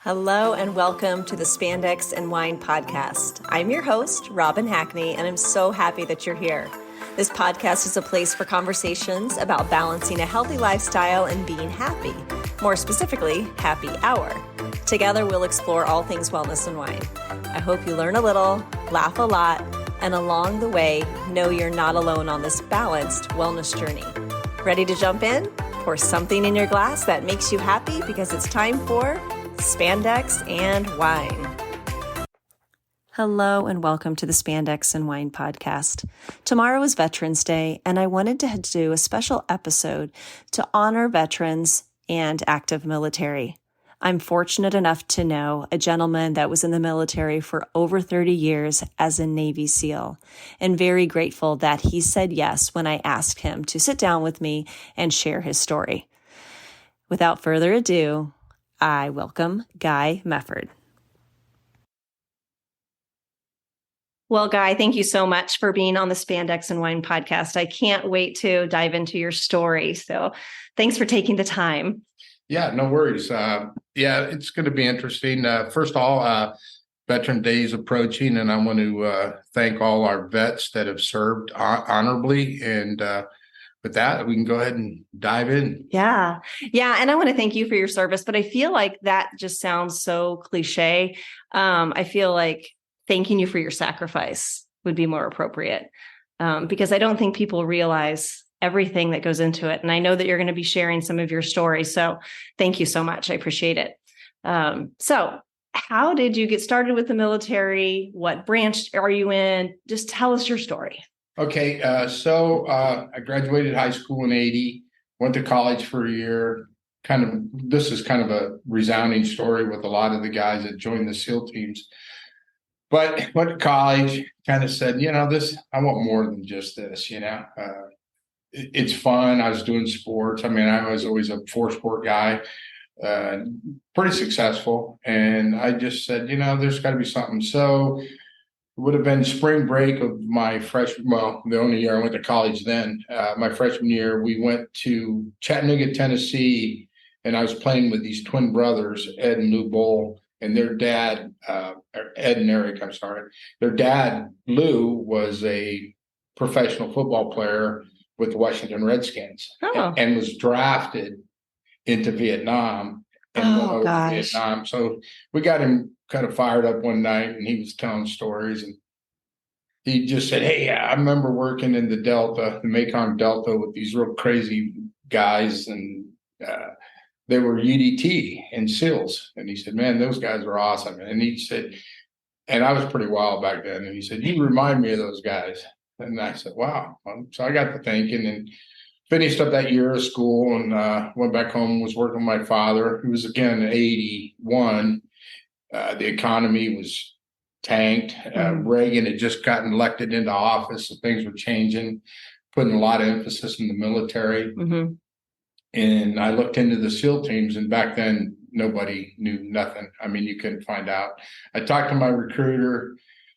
Hello and welcome to the Spandex and Wine podcast. I'm your host, Robin Hackney, and I'm so happy that you're here. This podcast is a place for conversations about balancing a healthy lifestyle and being happy. More specifically, happy hour. Together, we'll explore all things wellness and wine. I hope you learn a little, laugh a lot, and along the way, know you're not alone on this balanced wellness journey. Ready to jump in? Pour something in your glass that makes you happy because it's time for Spandex and Wine. Hello and welcome to the Spandex and Wine podcast. Tomorrow is Veterans Day, and I wanted to do a special episode to honor veterans and active military. I'm fortunate enough to know a gentleman that was in the military for over 30 years as a Navy SEAL, and very grateful that he said yes when I asked him to sit down with me and share his story. Without further ado, I welcome Guy Mefferd. Well, Guy, thank you so much for being on the Spandex and Wine podcast. I can't wait to dive into your story. So thanks for taking the time. Yeah, no worries. It's going to be interesting. First of all, Veteran Day is approaching, and I want to thank all our vets that have served honorably. And with that, we can go ahead and dive in. Yeah. And I want to thank you for your service, but I feel like that just sounds so cliche. I feel like thanking you for your sacrifice would be more appropriate because I don't think people realize everything that goes into it. And I know that you're going to be sharing some of your story. So thank you so much. I appreciate it. So how did you get started with the military? What branch are you in? Just tell us your story. Okay, so I graduated high school in 80, went to college for a year. This is kind of a resounding story with a lot of the guys that joined the SEAL teams. But went to college, kind of said, I want more than just this, It's fun. I was doing sports. I mean, I was always a four-sport guy, pretty successful. And I just said, there's got to be something. So it would have been spring break of my the only year I went to college then. My freshman year, we went to Chattanooga, Tennessee, and I was playing with these twin brothers, Ed and Lou Bowl, and their dad, Ed and Eric, I'm sorry. Their dad, Lou, was a professional football player with the Washington Redskins and was drafted into Vietnam and went over to Vietnam. So we got him kind of fired up one night, and he was telling stories, and he just said, "Hey, I remember working in the Delta, the Mekong Delta, with these real crazy guys, and they were UDT and SEALs." And he said, "Man, those guys were awesome." And he said, and I was pretty wild back then, and he said, "You remind me of those guys." And I said, "Wow." So I got to thinking and finished up that year of school and went back home, was working with my father, who was, again, 81. The economy was tanked. Reagan had just gotten elected into office, so things were changing, putting a lot of emphasis in the military. Mm-hmm. And I looked into the SEAL teams, and back then, nobody knew nothing. I mean, you couldn't find out. I talked to my recruiter.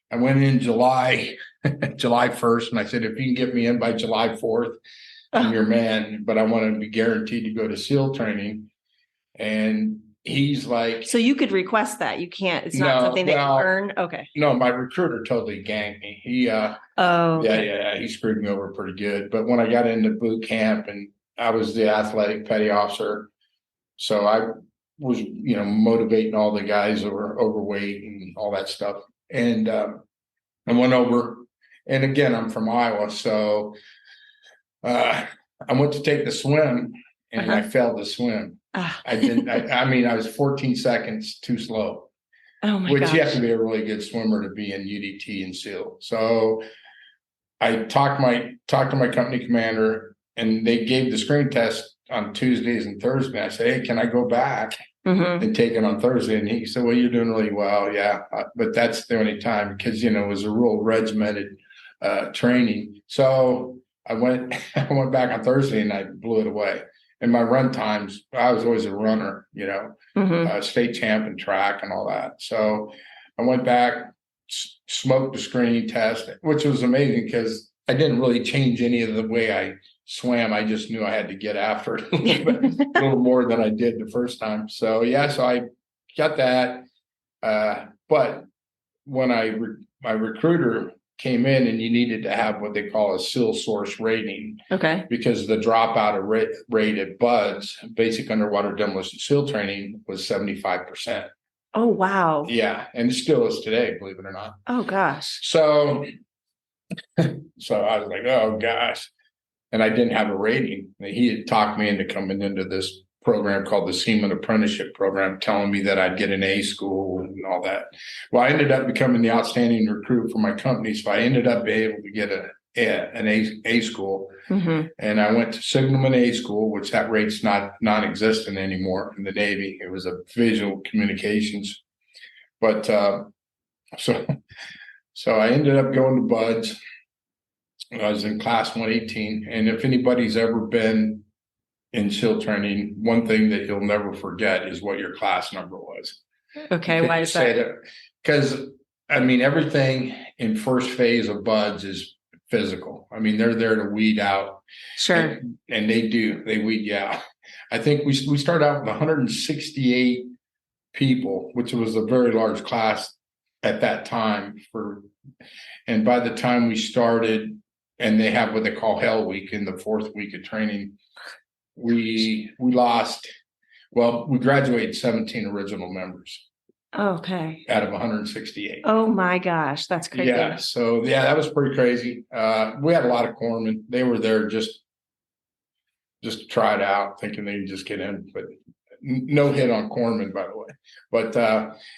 I went in July 1st, and I said, "If you can get me in by July 4th, I'm your man, but I want to be guaranteed to go to SEAL training." And he's like, "So you could request that? You can't? It's not something that you earn?" Okay. No, my recruiter totally ganked me. He he screwed me over pretty good. But when I got into boot camp, and I was the athletic petty officer, so I was, motivating all the guys that were overweight and all that stuff. And I went over, and again, I'm from Iowa, so I went to take the swim, and I failed the swim. I didn't. I was 14 seconds too slow. Oh my gosh. Which you have to be a really good swimmer to be in UDT and SEAL. So I talked to my company commander, and they gave the screen test on Tuesdays and Thursdays. I said, "Hey, can I go back and take it on Thursday?" And he said, "Well, you're doing really well, yeah, but that's the only time because it was a real regimented training." So I went back on Thursday, and I blew it away. And my run times, I was always a runner, state champ in track and all that. So I went back, smoked the screening test, which was amazing because I didn't really change any of the way I swam. I just knew I had to get after it a little more than I did the first time. So I got that. But when my recruiter came in, and you needed to have what they call a SEAL source rating. Okay. Because the dropout rate at BUDS, basic underwater demolition SEAL training, was 75%. Oh, wow. Yeah. And it still is today, believe it or not. Oh, gosh. So I was like, oh gosh. And I didn't have a rating. He had talked me into coming into this program called the Seaman Apprenticeship Program, telling me that I'd get an A school and all that. Well, I ended up becoming the outstanding recruit for my company. So I ended up being able to get an A school. Mm-hmm. And I went to Signalman A school, which that rate's not non-existent anymore in the Navy. It was a visual communications. But so I ended up going to BUDS. I was in class 118. And if anybody's ever been in SEAL training, one thing that you'll never forget is what your class number was. Okay, why is that? Because, I mean, everything in first phase of BUDS is physical. I mean, they're there to weed out. Sure. And they weed you out. I think we started out with 168 people, which was a very large class at that time. And by the time we started, and they have what they call Hell Week in the 4th week of training, we graduated 17 original members. Okay. Out of 168. Oh my gosh, that's crazy. Yeah. So that was pretty crazy. We had a lot of corpsmen. They were there just to try it out, thinking they'd just get in, but no hit on corpsmen, by the way. But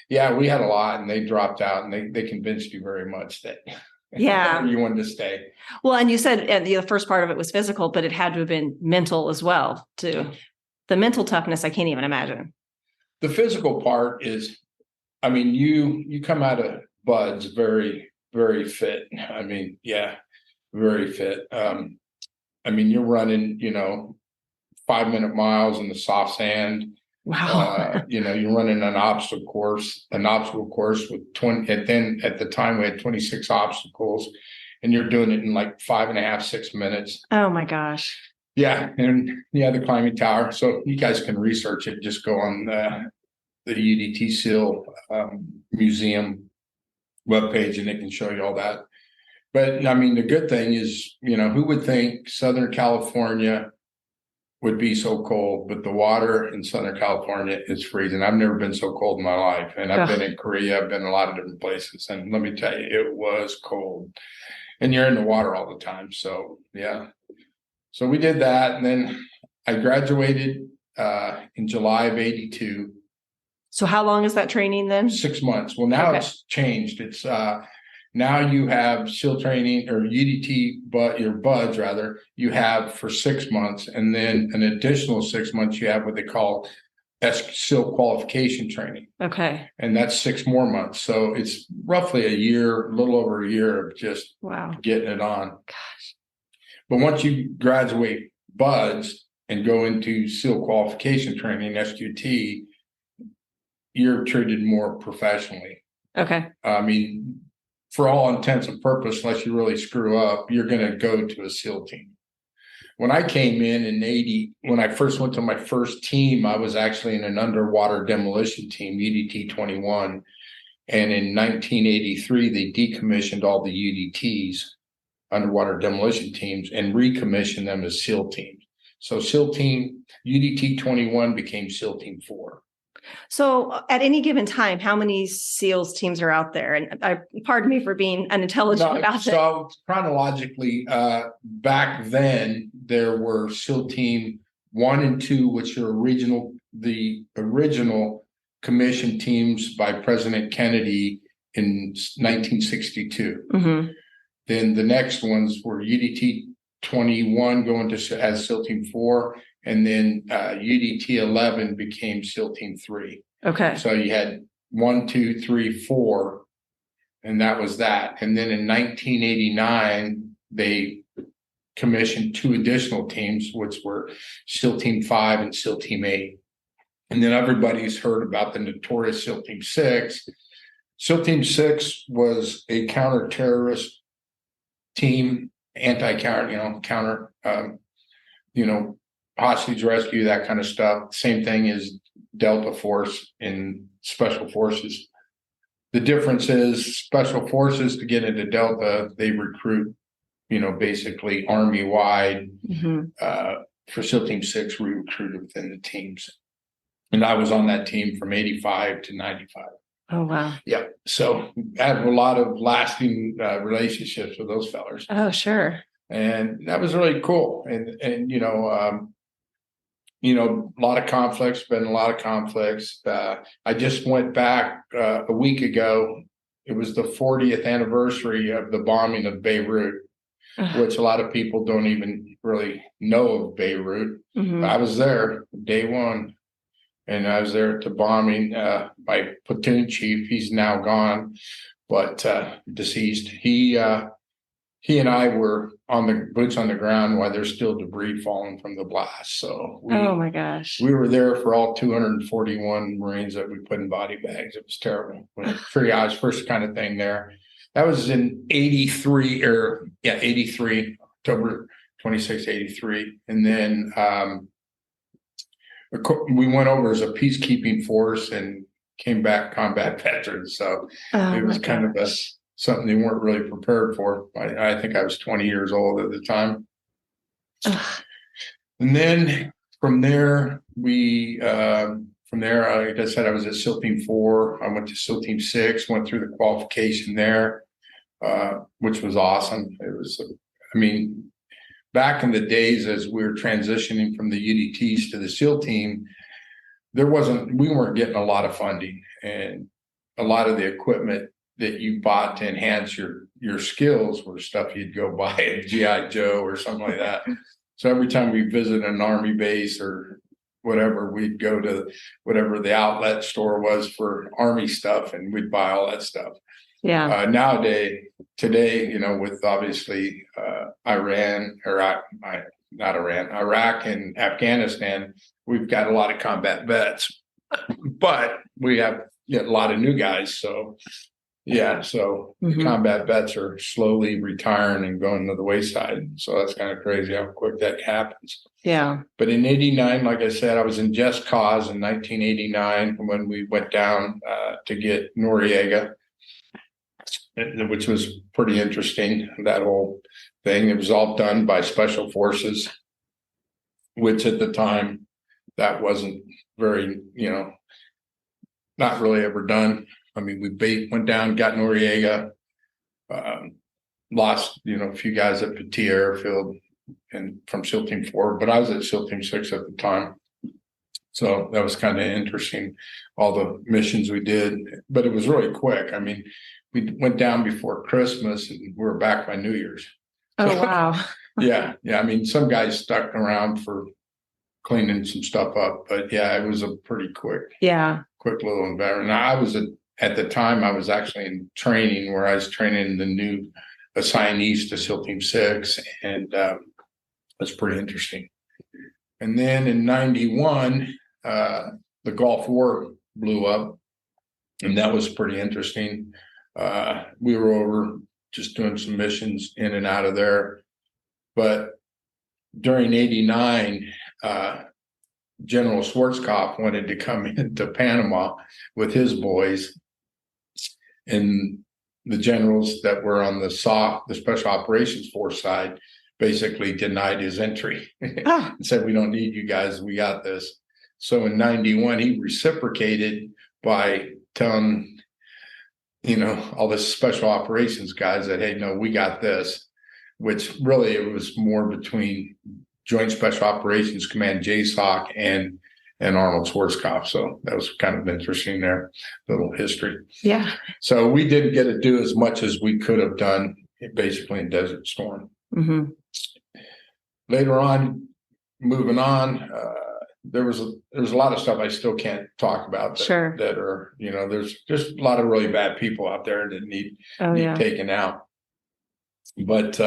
we had a lot, and they dropped out, and they convinced you very much that you wanted to stay. Well, and you said the first part of it was physical, but it had to have been mental as well, too. The mental toughness, I can't even imagine. The physical part is, I mean, you come out of BUDS very, very fit. I mean, very fit. I mean, you're running, 5-minute miles in the soft sand. Wow. You're running an obstacle course with 20, and then at the time we had 26 obstacles, and you're doing it in like 5.5, 6 minutes. Oh my gosh. Yeah. And the climbing tower. So you guys can research it. Just go on the UDT SEAL Museum webpage, and it can show you all that. But I mean, the good thing is, who would think Southern California would be so cold, but the water in Southern California is freezing. I've never been so cold in my life. And I've been in Korea, I've been in a lot of different places. And let me tell you, it was cold. And you're in the water all the time. So, yeah. So we did that. And then I graduated in July of 82. So how long is that training then? 6 months. Well, now it's changed. It's now you have SEAL training, or UDT, but your BUDS rather, you have for 6 months, and then an additional 6 months you have what they call SEAL qualification training. Okay. And that's 6 more months. So it's roughly a little over a year of just getting it on. Gosh. But once you graduate BUDS and go into SEAL qualification training, SQT, you're treated more professionally. Okay. I mean, for all intents and purposes, unless you really screw up, you're going to go to a SEAL team. When I came in 80, when I first went to my first team, I was actually in an underwater demolition team, UDT 21. And in 1983, they decommissioned all the UDTs, underwater demolition teams, and recommissioned them as SEAL teams. So SEAL team, UDT 21 became SEAL team 4. So at any given time, how many SEALs teams are out there? And pardon me for being unintelligent about it. So chronologically, back then there were SEAL team 1 and 2, which are the original commission teams by President Kennedy in 1962. Mm-hmm. Then the next ones were UDT 21 going to as SEAL team 4. And then UDT 11 became SEAL team 3. Okay. So you had 1, 2, 3, 4, and that was that. And then in 1989, they commissioned 2 additional teams, which were SEAL team 5 and SEAL team 8. And then everybody's heard about the notorious SEAL team 6. SEAL team 6 was a counter-terrorist team, counter, hostage rescue, that kind of stuff. Same thing as Delta Force in Special Forces. The difference is Special Forces, to get into Delta, they recruit, basically Army wide. For SEAL Team 6, we recruited within the teams. And I was on that team from 85 to 95. Oh, wow. Yeah. So I have a lot of lasting relationships with those fellers. Oh, sure. And that was really cool. And a lot of conflicts, been a lot of conflicts. I just went back a week ago. It was the 40th anniversary of the bombing of Beirut, which a lot of people don't even really know of Beirut. I was there day one, and I was there at the bombing. My platoon chief, he's now gone, but deceased. He and I were on the boots on the ground while there's still debris falling from the blast. So oh my gosh, we were there for all 241 Marines that we put in body bags. It was terrible. Triage, first kind of thing there. That was in 83, October 26, 83. And then we went over as a peacekeeping force and came back combat veterans. So it was kind of something they weren't really prepared for. I think I was 20 years old at the time. And then from there, like I said, I was at SEAL Team 4. I went to SEAL Team 6, went through the qualification there, which was awesome. It was, back in the days as we were transitioning from the UDTs to the SEAL team, we weren't getting a lot of funding, and a lot of the equipment that you bought to enhance your skills were stuff you'd go buy at GI Joe or something like that. So every time we visited an Army base or whatever, we'd go to whatever the outlet store was for Army stuff, and we'd buy all that stuff. Yeah. Today, with obviously Iraq and Afghanistan, we've got a lot of combat vets, but we have a lot of new guys. So the combat vets are slowly retiring and going to the wayside. So that's kind of crazy how quick that happens. Yeah. But in 89, like I said, I was in Just Cause in 1989 when we went down to get Noriega, which was pretty interesting, that whole thing. It was all done by Special Forces, which at the time, that wasn't very, not really ever done. We went down, got Noriega, lost, a few guys at Petit Airfield and from SEAL Team 4, but I was at SEAL Team 6 at the time. So that was kind of interesting, all the missions we did, but it was really quick. We went down before Christmas and we were back by New Year's. Oh, wow. Yeah. Some guys stuck around for cleaning some stuff up, but yeah, it was a pretty quick little environment. At the time, I was actually in training where I was training the new assignees to SEAL Team 6, and that's pretty interesting. And then in 91, the Gulf War blew up, and that was pretty interesting. We were over just doing some missions in and out of there. But during 89, General Schwarzkopf wanted to come into Panama with his boys, and the generals that were on the Special Operations Force side basically denied his entry and said, "We don't need you guys. We got this." So in 91, he reciprocated by telling, all the Special Operations guys that, "Hey, no, we got this," which really it was more between Joint Special Operations Command JSOC and Arnold Schwarzkopf. So that was kind of interesting there, little history. Yeah. So we didn't get to do as much as we could have done basically in Desert Storm. Later on, moving on, there was a lot of stuff I still can't talk about that are, there's just a lot of really bad people out there that need taken out. But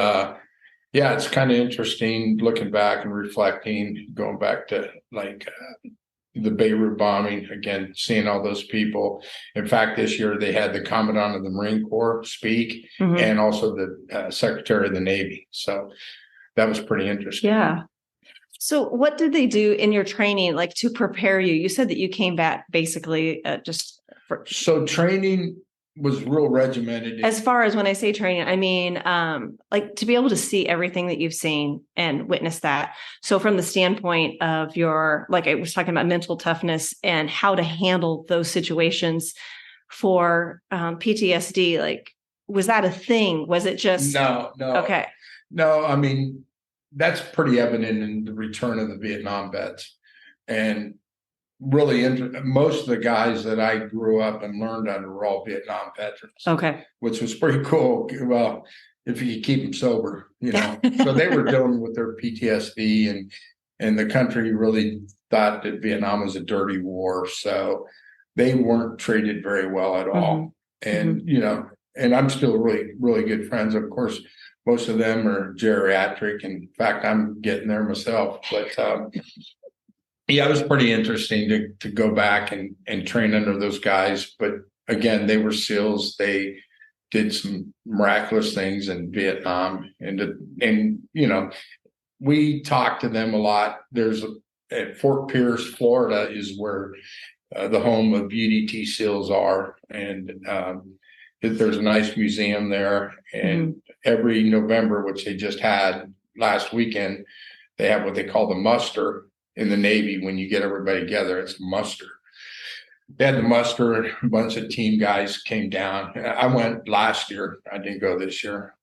it's kind of interesting looking back and reflecting, going back to the Beirut bombing, again, seeing all those people. In fact, this year they had the Commandant of the Marine Corps speak, and also the Secretary of the Navy. So that was pretty interesting. Yeah. So what did they do in your training, like to prepare you? You said that you came back basically So training was real regimented. As far as when I say training, I mean, like to be able to see everything that you've seen and witness that. So from the standpoint of like I was talking about mental toughness and how to handle those situations for PTSD, like, was that a thing? Was it just? No. Okay. No, I mean, that's pretty evident in the return of the Vietnam vets. And really, most of the guys that I grew up and learned under were all Vietnam veterans. Okay. Which was pretty cool. Well, if you could keep them sober, So they were dealing with their PTSD, and the country really thought that Vietnam was a dirty war. So they weren't treated very well at all. And, and I'm still really, really good friends. Of course, most of them are geriatric. In fact, I'm getting there myself. But yeah, it was pretty interesting to go back and train under those guys. But again, they were SEALs. They did some miraculous things in Vietnam. And we talked to them a lot. At Fort Pierce, Florida is where the home of UDT SEALs are. And there's a nice museum there. And every November, which they just had last weekend, they have what they call the muster in the Navy. When you get everybody together, it's a muster. They had the muster, a bunch of team guys came down. I went last year. I didn't go this year.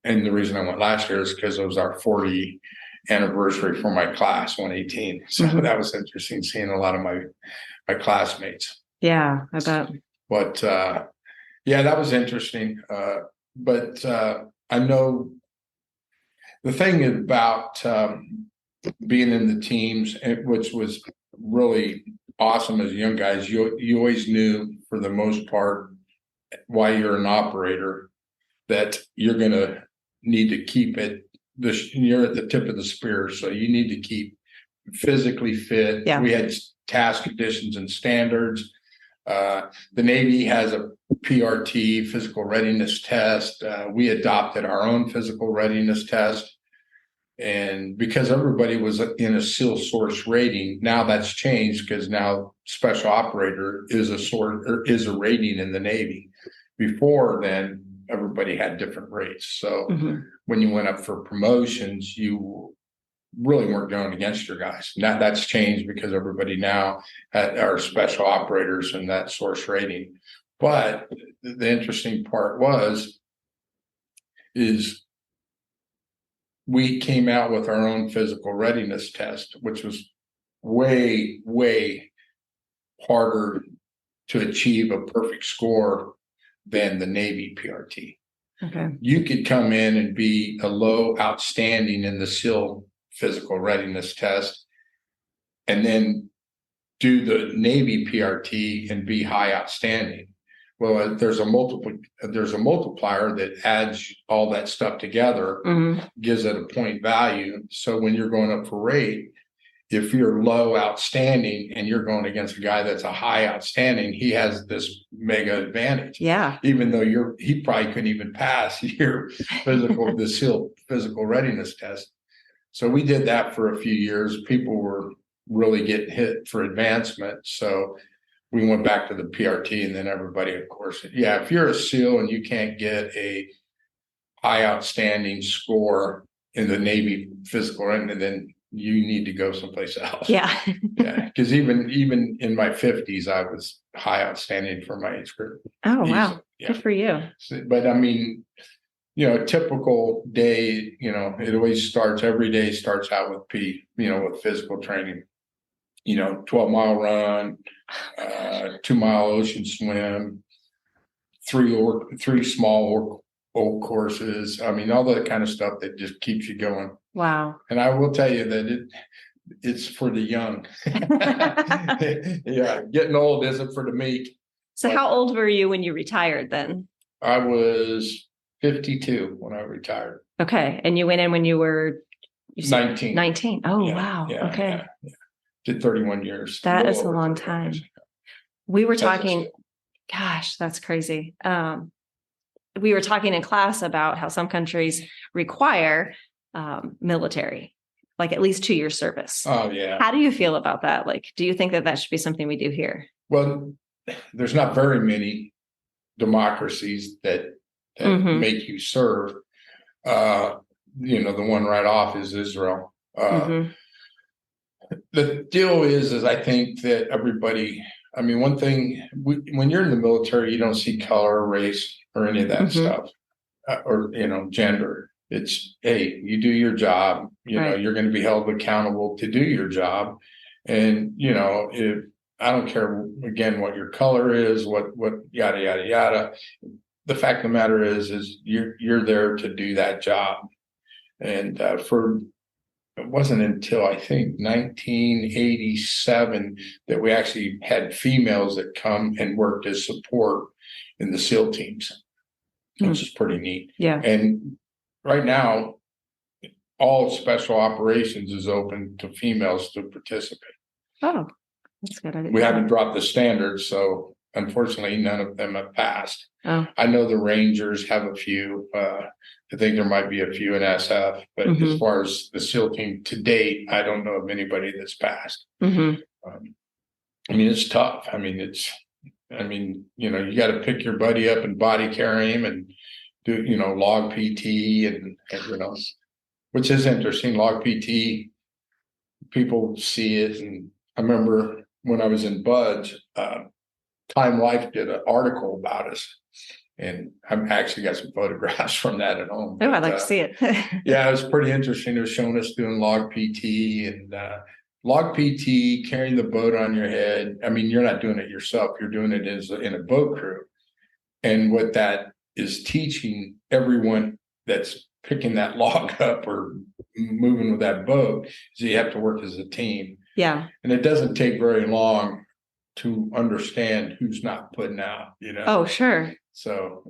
And the reason I went last year is because it was our 40th anniversary for my class, 118. So that was interesting, seeing a lot of my classmates. Yeah, I bet. But yeah, that was interesting. But I know the thing about being in the teams, which was really awesome as young guys, you always knew for the most part, while you're an operator, that you're going to need to keep you're at the tip of the spear. So you need to keep physically fit. Yeah. We had task conditions and standards. The Navy has a PRT, physical readiness test. We adopted our own physical readiness test. And because everybody was in a SEAL source rating, now that's changed because now special operator is a rating in the Navy. Before then, everybody had different rates. So when you went up for promotions, you really weren't going against your guys. Now that's changed because everybody now are special operators in that source rating. But the interesting part is we came out with our own physical readiness test, which was way, way harder to achieve a perfect score than the Navy PRT. Okay. You could come in and be a low outstanding in the SEAL physical readiness test, and then do the Navy PRT and be high outstanding. Well, there's a multiplier that adds all that stuff together, gives it a point value. So when you're going up for rate, if you're low outstanding and you're going against a guy that's a high outstanding, he has this mega advantage. Yeah. Even though he probably couldn't even pass the SEAL physical readiness test. So we did that for a few years. People were really getting hit for advancement. So we went back to the PRT, and then everybody, of course, yeah, if you're a SEAL and you can't get a high outstanding score in the Navy physical, and then you need to go someplace else. Yeah. Yeah. Because even in my 50s, I was high outstanding for my age group. Oh, wow. Yeah. Good for you. But I mean, a typical day, every day starts out with with physical training, 12-mile run, 2-mile ocean swim, three small old courses. I mean, all that kind of stuff that just keeps you going. Wow. And I will tell you that it's for the young. Yeah. Getting old isn't for the meek. So how old were you when you retired then? I was 52 when I retired. Okay. And you went in when you were 19. 19. Oh, yeah, wow. Yeah, okay. Yeah. Did 31 years. That is a long time. Years. We were talking, gosh, that's crazy. We were talking in class about how some countries require military. like at least 2 years service. Oh, yeah. How do you feel about that? Like, do you think that should be something we do here? Well, there's not very many democracies that make you serve. The one right off is Israel. The deal is I think that everybody, one thing, when you're in the military, you don't see color, race, or any of that stuff, or, gender. It's, hey, you do your job, you're going to be held accountable to do your job. And, if I don't care, again, what your color is, what yada, yada, yada. The fact of the matter is you're there to do that job. And it wasn't until I think 1987 that we actually had females that come and worked as support in the SEAL teams, which is pretty neat. Yeah. And right now, all special operations is open to females to participate. Oh, that's good. We haven't dropped the standards, so unfortunately, none of them have passed. Oh. I know the Rangers have a few. I think there might be a few in SF, but as far as the SEAL team to date, I don't know of anybody that's passed. It's tough. You got to pick your buddy up and body carry him and do, log PT and which is interesting. Log PT, people see it. And I remember when I was in Budge, Time Life did an article about us. And I've actually got some photographs from that at home. Oh, I'd like to see it. Yeah, it was pretty interesting. It was showing us doing log PT and log PT, carrying the boat on your head. You're not doing it yourself. You're doing it in a boat crew. And what that is teaching everyone that's picking that log up or moving with that boat is you have to work as a team. Yeah. And it doesn't take very long to understand who's not putting out, Oh, sure. So,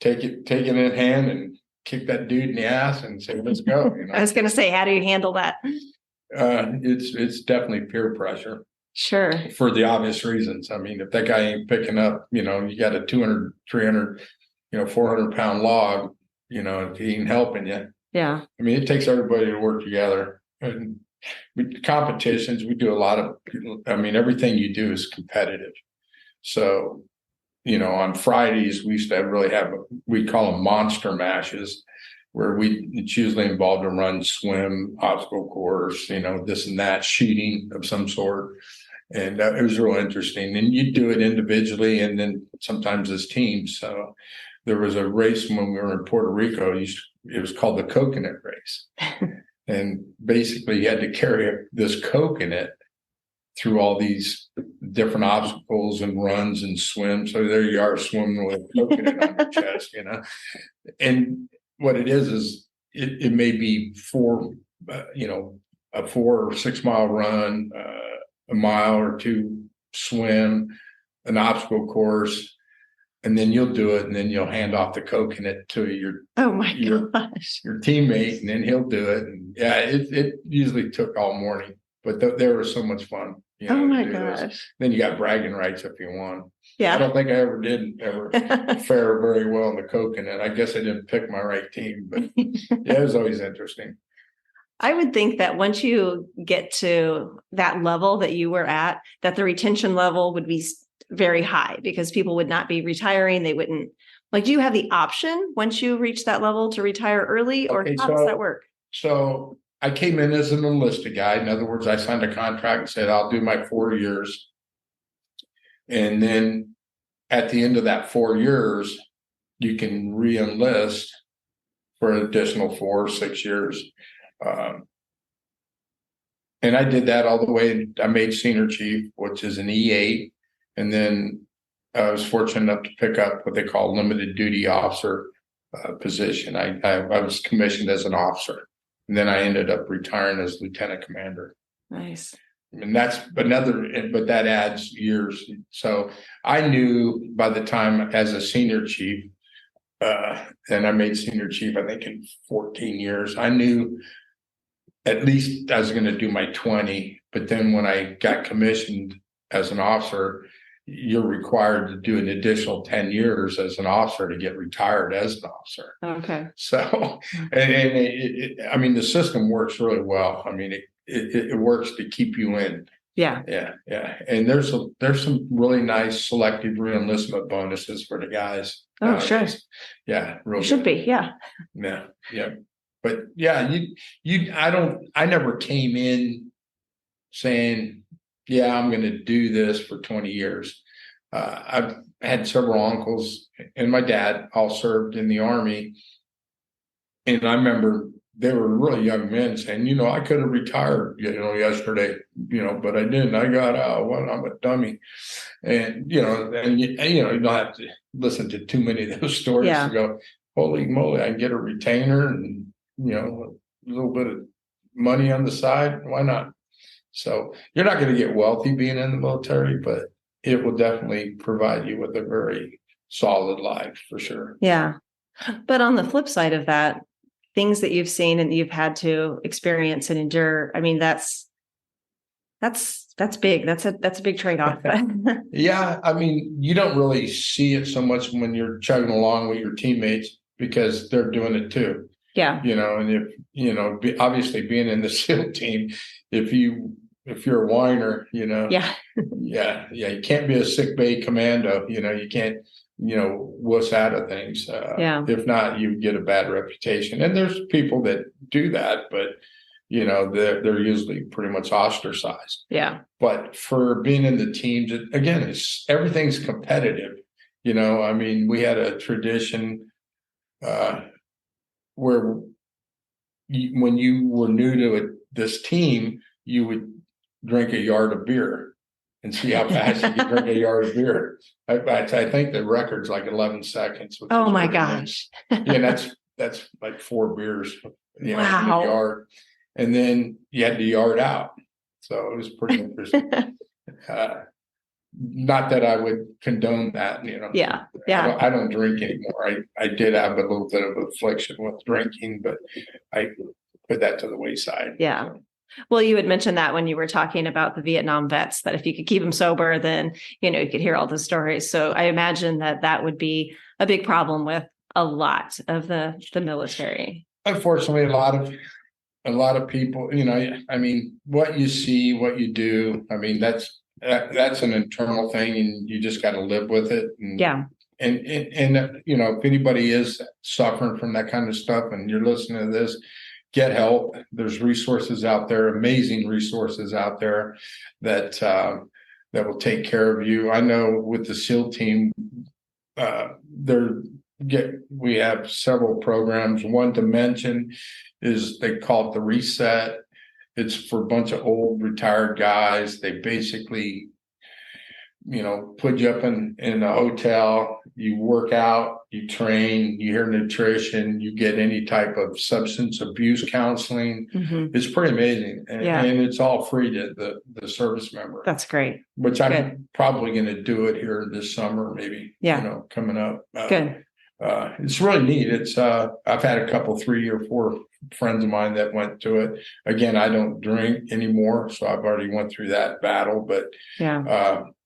take it in hand and kick that dude in the ass and say, let's go. I was going to say, how do you handle that? It's definitely peer pressure. Sure. For the obvious reasons. If that guy ain't picking up, you got a 200, 300, 400 pound log, if he ain't helping you. Yeah. It takes everybody to work together. And competitions, we do a lot of, everything you do is competitive. So, on Fridays, we used to we call them monster mashes, where it's usually involved a run, swim, obstacle course, this and that, shooting of some sort. And it was real interesting. And you do it individually and then sometimes as teams. So there was a race when we were in Puerto Rico. It was called the coconut race. And basically you had to carry this coconut through all these different obstacles and runs and swims. So there you are swimming with coconut on your chest, And what it is it may be a 4 or 6 mile run, a mile or two swim, an obstacle course, and then you'll do it, and then you'll hand off the coconut to your teammate, and then he'll do it. And yeah, it usually took all morning. But they were so much fun. Oh my gosh. Then you got bragging rights if you won. Yeah. I don't think I ever fare very well in the coconut. I guess I didn't pick my right team, but yeah, it was always interesting. I would think that once you get to that level that you were at, that the retention level would be very high because people would not be retiring. They wouldn't do you have the option once you reach that level to retire early, or how does that work? So I came in as an enlisted guy. In other words, I signed a contract and said, I'll do my 4 years. And then at the end of that 4 years, you can re-enlist for an additional 4 or 6 years. And I did that all the way. I made senior chief, which is an E8. And then I was fortunate enough to pick up what they call limited duty officer position. I was commissioned as an officer. And then I ended up retiring as lieutenant commander. Nice. That's but that adds years. So I knew by the time as a senior chief, and I made senior chief, I think in 14 years, I knew at least I was going to do my 20. But then when I got commissioned as an officer, you're required to do an additional 10 years as an officer to get retired as an officer. Okay. So, I mean, the system works really well. I mean, it works to keep you in. Yeah. Yeah. And there's some really nice selective reenlistment bonuses for the guys. Oh, sure. Yeah. Really Should be. Yeah. Yeah. Yeah. But yeah, I never came in saying, yeah, I'm going to do this for 20 years. I've had several uncles and my dad all served in the Army. And I remember they were really young men saying, I could have retired, yesterday, but I didn't. I got out. Well, I'm a dummy. And, you don't have to listen to too many of those stories to go, holy moly, I can get a retainer and, a little bit of money on the side. Why not? So you're not going to get wealthy being in the military, but it will definitely provide you with a very solid life for sure. Yeah. But on the flip side of that, things that you've seen and you've had to experience and endure, I mean, that's big. That's a big trade-off. Yeah. I mean, you don't really see it so much when you're chugging along with your teammates because they're doing it too. Yeah. And if, obviously being in the SEAL team, if you're a whiner, Yeah. Yeah. You can't be a sick bay commando, you can't, wuss out of things. If not, you get a bad reputation. And there's people that do that, but they're usually pretty much ostracized. Yeah. But for being in the teams, again, everything's competitive. I mean, we had a tradition where when you were new to this team, you would drink a yard of beer and see how fast you can drink a yard of beer. I think the record's like 11 seconds. Oh my gosh. Yeah, that's like 4 beers, wow. a yard. And then you had to yard out. So it was pretty interesting. Not that I would condone that, Yeah. I don't drink anymore. I did have a little bit of affliction with drinking, but I put that to the wayside. Yeah. So. Well, you had mentioned that when you were talking about the Vietnam vets, that if you could keep them sober, then, you could hear all the stories. So I imagine that would be a big problem with a lot of the military. Unfortunately, a lot of people, I mean, what you see, what you do, I mean, that's an internal thing and you just got to live with it. And, yeah. And if anybody is suffering from that kind of stuff and you're listening to this, get help. There's resources out there, amazing resources out there that will take care of you. I know with the SEAL team, we have several programs. One to mention is they call it the Reset. It's for a bunch of old retired guys. They basically, put you up in a hotel, you work out, you train, you hear nutrition, you get any type of substance abuse counseling. Mm-hmm. It's pretty amazing. And it's all free to the service member. That's great. Which I'm probably going to do it here this summer, maybe, coming up. Good. It's really neat. It's I've had a couple, 3 or 4 friends of mine that went to it. Again, I don't drink anymore, so I've already went through that battle. But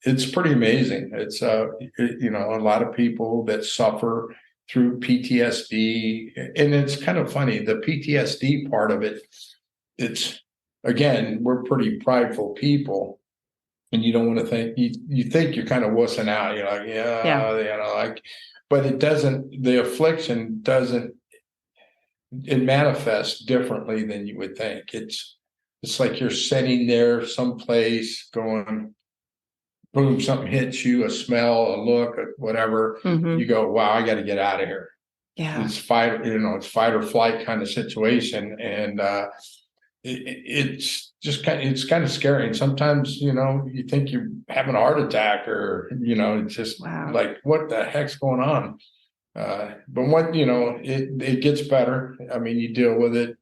it's pretty amazing. It's a lot of people that suffer through PTSD, and it's kind of funny. The PTSD part of it. It's again, we're pretty prideful people. And you don't want to think you think you're kind of wussing out. You're like, but it doesn't. The affliction doesn't. It manifests differently than you would think. It's like you're sitting there someplace, going, boom, something hits you, a smell, a look, whatever. Mm-hmm. You go, wow, I got to get out of here. Yeah, it's fight or flight kind of situation, and it's just kind of scary. And sometimes, you think you're having a heart attack or, it's just like, what the heck's going on? But what, it gets better. I mean, you deal with it.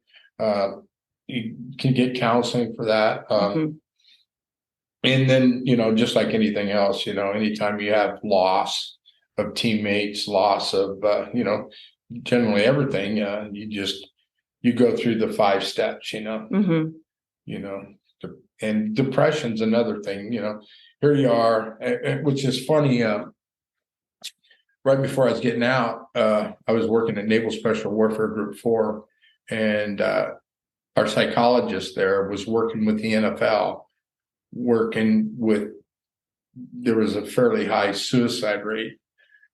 You can get counseling for that. And then, just like anything else, anytime you have loss of teammates, loss of, generally everything, you go through the 5 steps, and depression's another thing, here you are, which is funny. Right before I was getting out, I was working at Naval Special Warfare Group 4, and our psychologist there was working with the NFL, there was a fairly high suicide rate.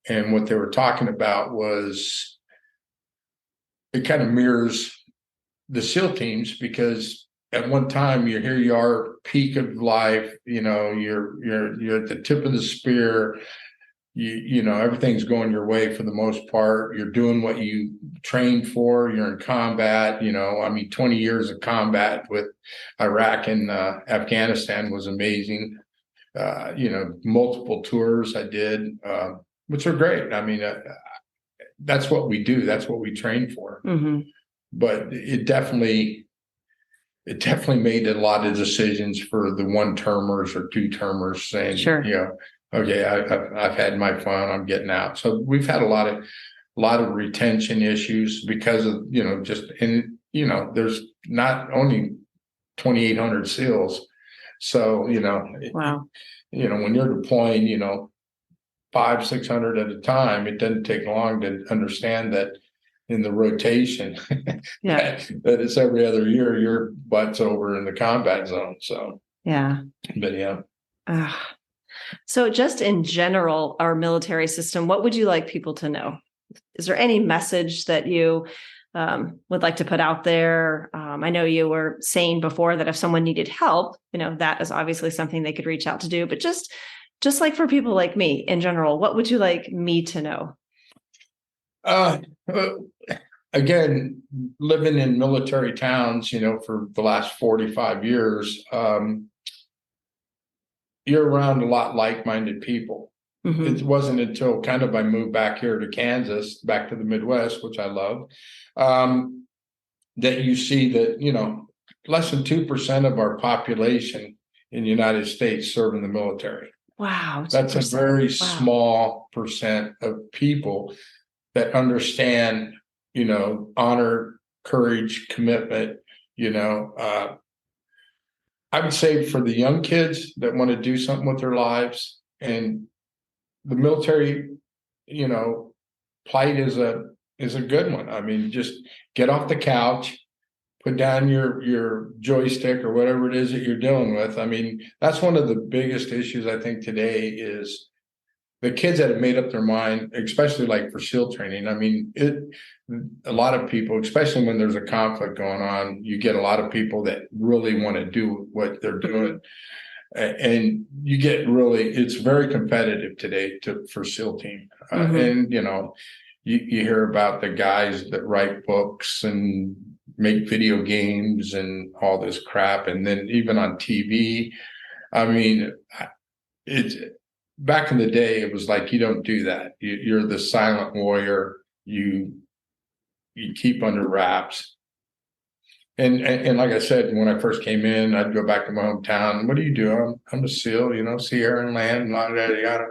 And what they were talking about was it kind of mirrors the SEAL teams, because at one time here you are, peak of life, you're at the tip of the spear. Everything's going your way for the most part. You're doing what you trained for. You're in combat. 20 years of combat with Iraq and Afghanistan was amazing. Multiple tours I did, which are great. I mean, that's what we do. That's what we train for. Mm-hmm. But it definitely made a lot of decisions for the one-termers or two-termers saying, sure. Okay, I've had my fun. I'm getting out. So we've had a lot of retention issues because of there's not only 2,800 SEALs. So Wow. When you're deploying 500-600 at a time, it doesn't take long to understand that in the rotation that it's every other year your butt's over in the combat zone. So So just in general, our military system, what would you like people to know? Is there any message that you would like to put out there? I know you were saying before that if someone needed help, that is obviously something they could reach out to do. But just like for people like me in general, what would you like me to know? Again, living in military towns, for the last 45 years, you're around a lot like-minded people. Mm-hmm. It wasn't until kind of I moved back here to Kansas, back to the Midwest, which I love, that you see that, less than 2% of our population in the United States serve in the military. Wow. 2%. That's a very small percent of people that understand, honor, courage, commitment, I would say for the young kids that want to do something with their lives, and the military, plight is a good one. I mean, just get off the couch, put down your joystick or whatever it is that you're dealing with. I mean, that's one of the biggest issues I think today is the kids that have made up their mind, especially like for SEAL training. I mean, a lot of people, especially when there's a conflict going on, you get a lot of people that really want to do what they're doing. And you get it's very competitive today for SEAL team. Mm-hmm. And, you hear about the guys that write books and make video games and all this crap. And then even on TV, I mean, back in the day, it was like, you don't do that. You're the silent warrior. You keep under wraps. And like I said, when I first came in, I'd go back to my hometown. What do you do? I'm a SEAL, sea, air, and land, yada, yada.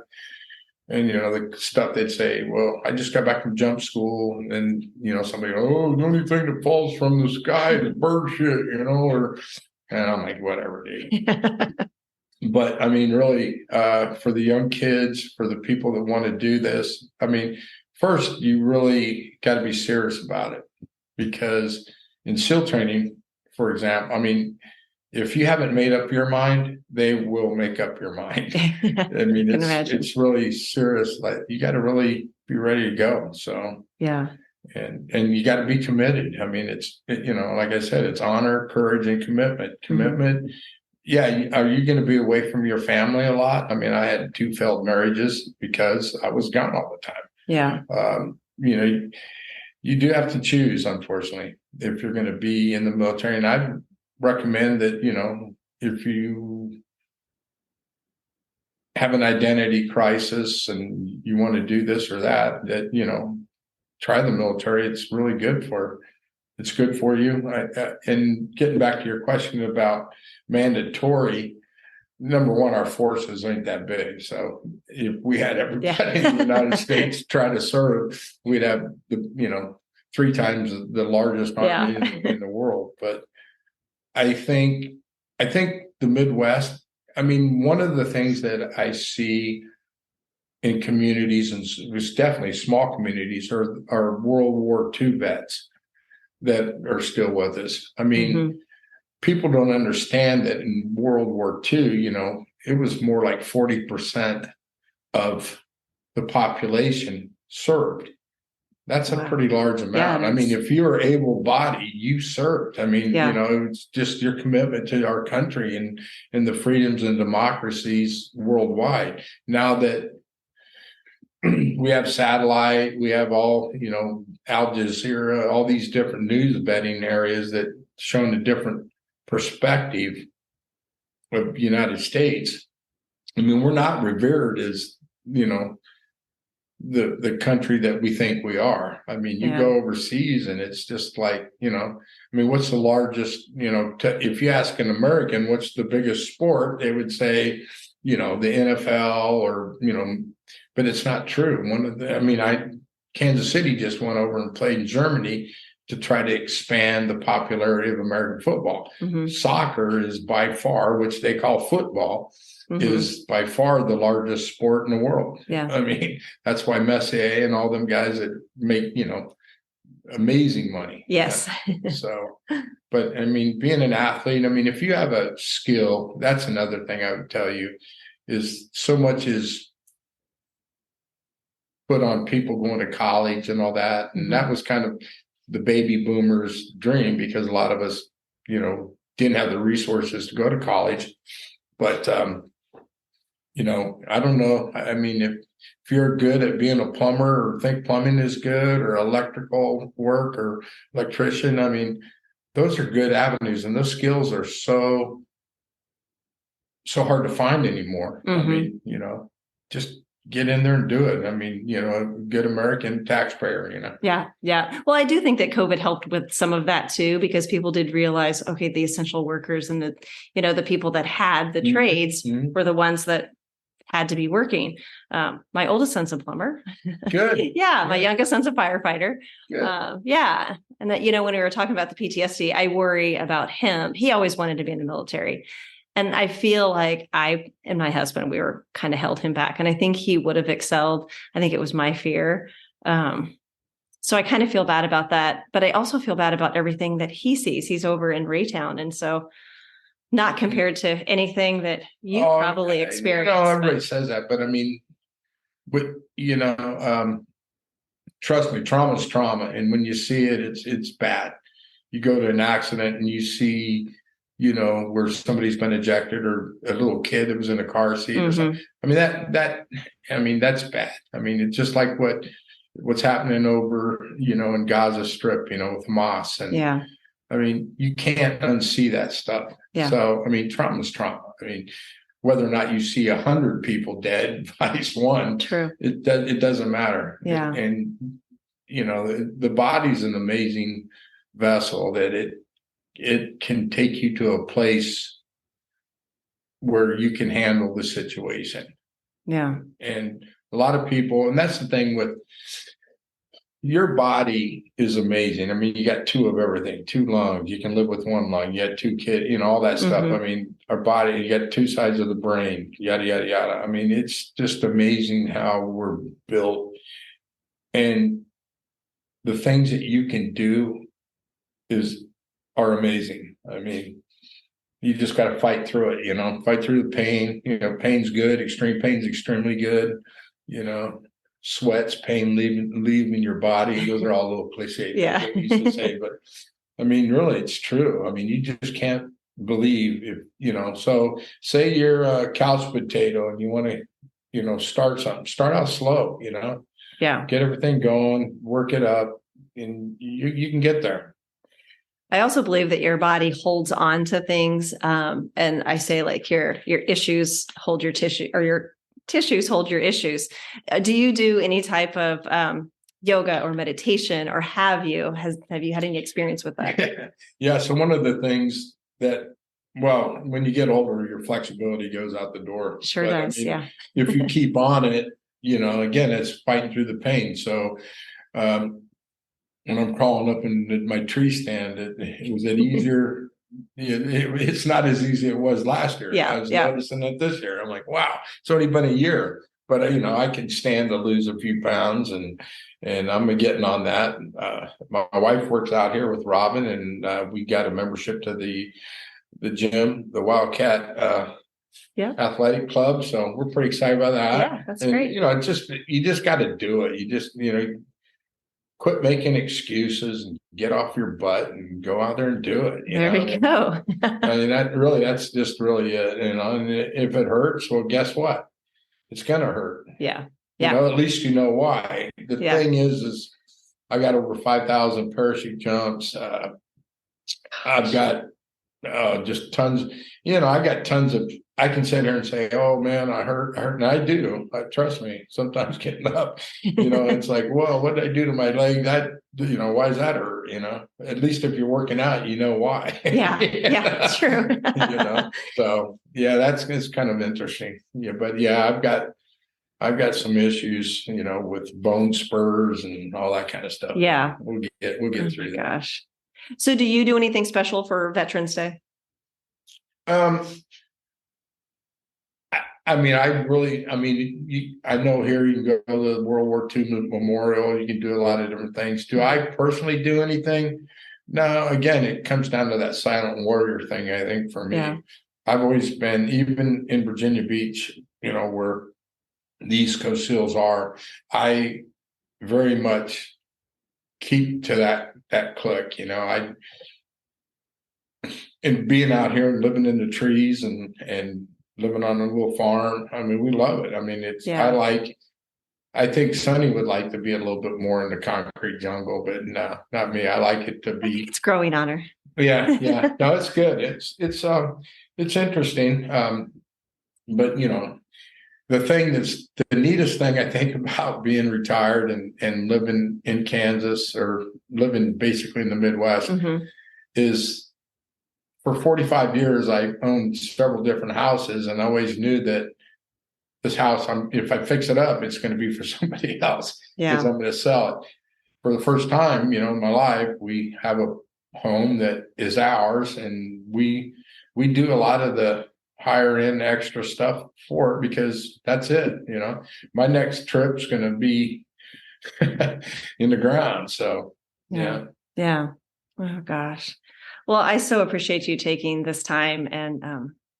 And, the stuff they'd say, well, I just got back from jump school. And then, somebody, the only thing that falls from the sky is bird shit, and I'm like, whatever, dude. But I mean, really, for the young kids, for the people that want to do this, I mean, first, you really got to be serious about it, because in SEAL training, for example, I mean, if you haven't made up your mind, they will make up your mind. I mean, it's really serious. Like, you got to really be ready to go. So, and you got to be committed. I mean, it's, like I said, it's honor, courage, and commitment. Commitment. Mm-hmm. Yeah. Are you going to be away from your family a lot? I mean, I had 2 failed marriages because I was gone all the time. Yeah. You do have to choose, unfortunately, if you're going to be in the military. And I recommend that, if you have an identity crisis and you want to do this or that, try the military. It's really good it's good for you. And getting back to your question about mandatory, number one, our forces ain't that big. So if we had everybody in the United States try to serve, we'd have 3 times the largest army in the world. But I think the Midwest I mean, one of the things that I see in communities, and it's definitely small communities, are World War II vets that are still with us. I mean, people don't understand that in World War II, it was more like 40% of the population served. That's a pretty large amount. I mean, if you're able-bodied, you served. I mean, it's just your commitment to our country and the freedoms and democracies worldwide. Now that we have satellite, we have all, Al Jazeera, all these different news vetting areas that shown a different perspective of the United States. I mean, we're not revered as, the country that we think we are. I mean, you go overseas and it's just like, I mean, what's the largest, if you ask an American, what's the biggest sport, they would say, the NFL or, but it's not true. Kansas City just went over and played in Germany to try to expand the popularity of American football. Soccer is by far, which they call football, is by far the largest sport in the world. I mean, that's why Messier and all them guys that make, amazing money. Yes. But I mean, being an athlete, I mean, if you have a skill, that's another thing I would tell you is so much is put on people going to college and all that. And that was kind of the baby boomers' dream because a lot of us, didn't have the resources to go to college. But, I don't know. I mean, if you're good at being a plumber or think plumbing is good or electrical work or electrician, I mean, those are good avenues. And those skills are so hard to find anymore. I mean, just get in there and do it. I mean, a good American taxpayer, Yeah. Well, I do think that COVID helped with some of that too, because people did realize, okay, the essential workers and the people that had the trades were the ones that had to be working. My oldest son's a plumber. Good. My youngest son's a firefighter. Good. And that, when we were talking about the PTSD, I worry about him. He always wanted to be in the military. And I feel like I and my husband, we were kind of held him back. And I think he would have excelled. I think it was my fear. So I kind of feel bad about that. But I also feel bad about everything that he sees. He's over in Raytown. And so not compared to anything that you probably experienced. Everybody says that. But I mean, trust me, trauma is trauma. And when you see it, it's bad. You go to an accident and you see where somebody's been ejected or a little kid that was in a car seat or something. I mean, that's bad. I mean, it's just like what's happening over, in Gaza Strip, with Hamas. And I mean, you can't unsee that stuff. So, I mean, trauma is trauma. I mean, whether or not you see 100 people dead, vice one, true. It doesn't matter. And, the body's an amazing vessel that it can take you to a place where you can handle the situation. And a lot of people, and that's the thing with your body is amazing. I mean, you got two of everything, 2 lungs. You can live with 1 lung. You had 2 kids, all that stuff. I mean, our body, you got 2 sides of the brain, yada, yada, yada. I mean, it's just amazing how we're built. And the things that you can do are amazing. I mean, you just got to fight through it, fight through the pain. Pain's good. Extreme pain's extremely good. Sweats, pain leaving your body. Those are all little cliches that we used to say, but I mean, really, it's true. I mean, you just can't believe if, so say you're a couch potato and you want to, start something, start out slow, get everything going, work it up, and you can get there. I also believe that your body holds on to things. And I say like your issues hold your tissue, or your tissues hold your issues. Do you do any type of yoga or meditation, or have you had any experience with that? Yeah. So one of the things that, when you get older, your flexibility goes out the door. Sure does. I mean, if you keep on it, again, it's fighting through the pain. So, when I'm crawling up in my tree stand, was it easier it's not as easy as it was last year. Yeah, I was noticing it this year. I'm like, wow, it's only been a year, but I can stand to lose a few pounds, and I'm getting on that. My wife works out here with Robin, and we got a membership to the gym, the Wildcat athletic club. So we're pretty excited about that. Yeah, that's great. It's just, you just got to do it. You just, quit making excuses and get off your butt and go out there and do it. There we go. I mean, that's just really it, and if it hurts, well, guess what? It's going to hurt. Yeah. At least you know why. The thing is I got over 5,000 parachute jumps. I've got just tons, I got tons of, I can sit here and say, oh man, I hurt. And I do. Trust me, sometimes getting up, it's like, well, what did I do to my leg? That, why does that hurt? At least if you're working out, you know why. Yeah. Yeah, it's true. So it's kind of interesting. Yeah. But I've got some issues, with bone spurs and all that kind of stuff. Yeah. We'll get through that. Gosh. So do you do anything special for Veterans Day? I know here you can go to the World War II Memorial. You can do a lot of different things. Do I personally do anything? No, again, it comes down to that silent warrior thing, I think, for me. Yeah. I've always been, even in Virginia Beach, where the East Coast SEALs are, I very much keep to that clique, and being out here and living in the trees and living on a little farm. I mean, we love it. I mean, I think Sonny would like to be a little bit more in the concrete jungle, but no, not me. I like it to be. It's growing on her. Yeah. No, it's good. It's interesting. But the thing that's the neatest thing I think about being retired and living in Kansas, or living basically in the Midwest, is for 45 years, I owned several different houses, and I always knew that this house, if I fix it up, it's going to be for somebody else, because I'm going to sell it. For the first time, in my life, we have a home that is ours, and we do a lot of the higher end extra stuff for it, because that's it. My next trip's going to be in the ground. So yeah. Oh gosh. Well, I so appreciate you taking this time and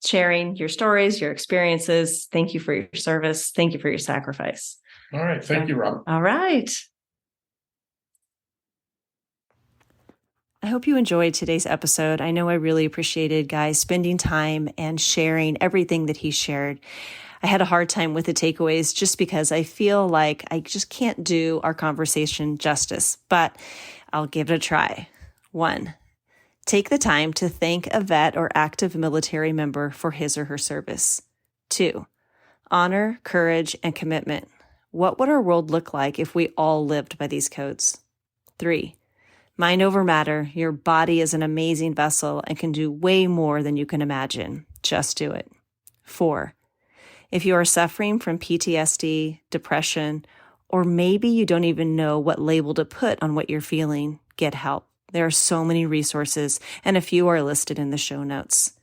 sharing your stories, your experiences. Thank you for your service. Thank you for your sacrifice. All right. Thank you, Rob. All right. I hope you enjoyed today's episode. I know I really appreciated Guy spending time and sharing everything that he shared. I had a hard time with the takeaways just because I feel like I just can't do our conversation justice, but I'll give it a try. 1, take the time to thank a vet or active military member for his or her service. 2, honor, courage, and commitment. What would our world look like if we all lived by these codes? 3, mind over matter. Your body is an amazing vessel and can do way more than you can imagine. Just do it. 4, if you are suffering from PTSD, depression, or maybe you don't even know what label to put on what you're feeling, get help. There are so many resources, and a few are listed in the show notes.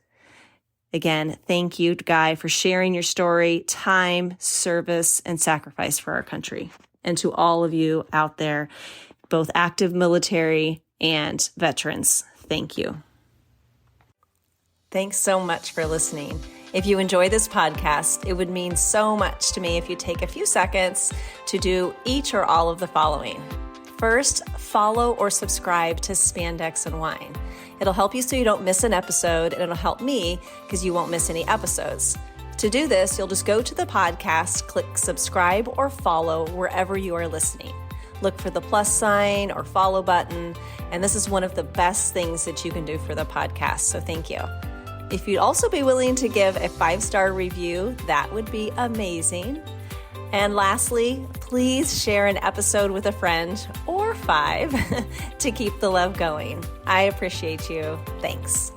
Again, thank you, Guy, for sharing your story, time, service, and sacrifice for our country. And to all of you out there, both active military and veterans, thank you. Thanks so much for listening. If you enjoy this podcast, it would mean so much to me if you take a few seconds to do each or all of the following. First, follow or subscribe to Spandex and Wine. It'll help you so you don't miss an episode, and it'll help me because you won't miss any episodes. To do this, you'll just go to the podcast, click subscribe or follow wherever you are listening. Look for the plus sign or follow button, and this is one of the best things that you can do for the podcast, so thank you. If you'd also be willing to give a 5-star review, that would be amazing. And lastly, please share an episode with a friend or 5 to keep the love going. I appreciate you. Thanks.